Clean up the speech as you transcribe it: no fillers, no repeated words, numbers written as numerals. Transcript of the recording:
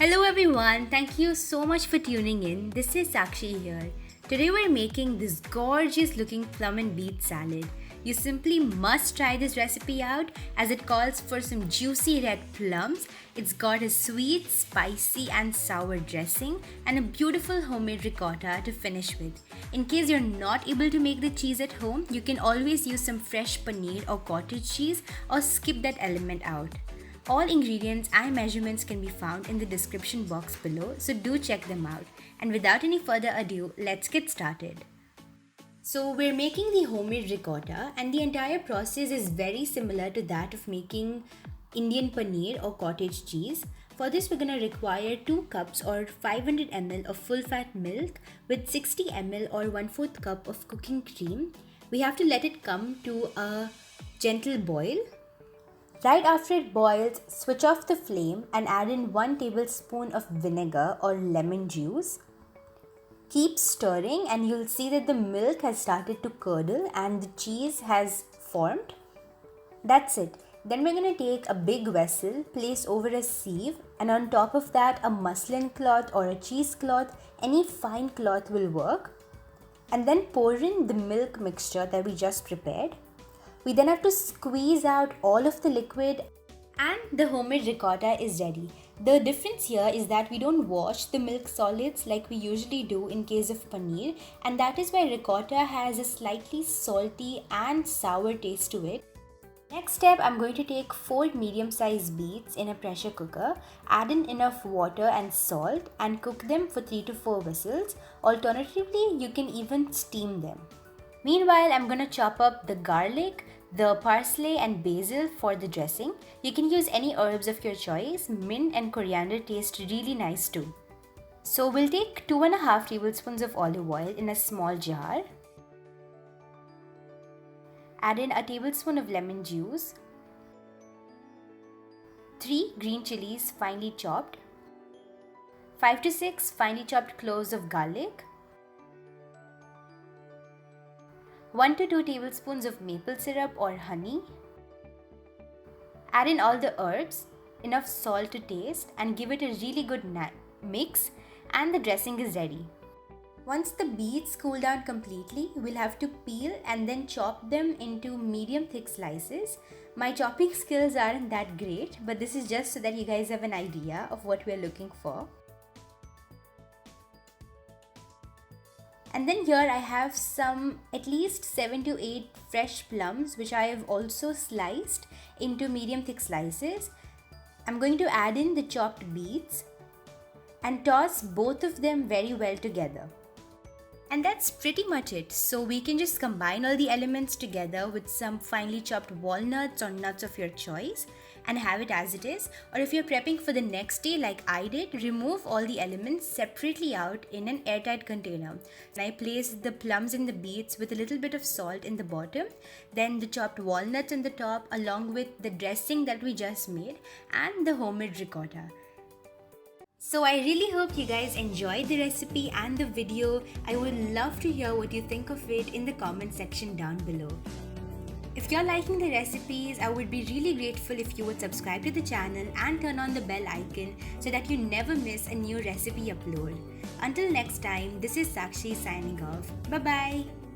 Hello everyone, thank you so much for tuning in. This is Sakshi here. Today we're making this gorgeous looking plum and beet salad. You simply must try this recipe out as it calls for some juicy red plums. It's got a sweet, spicy and sour dressing and a beautiful homemade ricotta to finish with. In case you're not able to make the cheese at home, you can always use some fresh paneer or cottage cheese or skip that element out. All ingredients and measurements can be found in the description box below, so do check them out. And without any further ado, let's get started. So we're making the homemade ricotta, and the entire process is very similar to that of making Indian paneer or cottage cheese. For this, we're going to require 2 cups or 500 ml of full fat milk with 60 ml or 1/4 cup of cooking cream. We have to let it come to a gentle boil. Right after it boils, switch off the flame and add in 1 tablespoon of vinegar or lemon juice. Keep stirring and you'll see that the milk has started to curdle and the cheese has formed. That's it. Then we're going to take a big vessel, place over a sieve, and on top of that a muslin cloth or a cheesecloth, any fine cloth will work. And then pour in the milk mixture that we just prepared. We then have to squeeze out all of the liquid and the homemade ricotta is ready. The difference here is that we don't wash the milk solids like we usually do in case of paneer, and that is why ricotta has a slightly salty and sour taste to it. Next step, I'm going to take 4 medium-sized beets in a pressure cooker, add in enough water and salt and cook them for 3 to 4 whistles. Alternatively, you can even steam them. Meanwhile, I'm going to chop up the garlic, the parsley and basil for the dressing. You can use any herbs of your choice. Mint and coriander taste really nice too. So we'll take 2.5 tablespoons of olive oil in a small jar. Add in a tablespoon of lemon juice, 3 green chillies finely chopped, 5 to 6 finely chopped cloves of garlic, 1 to 2 tablespoons of maple syrup or honey. Add in all the herbs, enough salt to taste, and give it a really good mix, and the dressing is ready. Once the beets cool down completely, we'll have to peel and then chop them into medium thick slices. My chopping skills aren't that great, but this is just so that you guys have an idea of what we're looking for. And then here I have some at least 7 to 8 fresh plums which I have also sliced into medium thick slices. I'm going to add in the chopped beets and toss both of them very well together. And that's pretty much it. So we can just combine all the elements together with some finely chopped walnuts or nuts of your choice and have it as it is. Or if you're prepping for the next day like I did, remove all the elements separately out in an airtight container. And I placed the plums and the beets with a little bit of salt in the bottom, then the chopped walnuts on the top along with the dressing that we just made and the homemade ricotta. So I really hope you guys enjoyed the recipe and the video. I would love to hear what you think of it in the comment section down below. If you're liking the recipes, I would be really grateful if you would subscribe to the channel and turn on the bell icon so that you never miss a new recipe upload. Until next time, this is Sakshi signing off. Bye bye.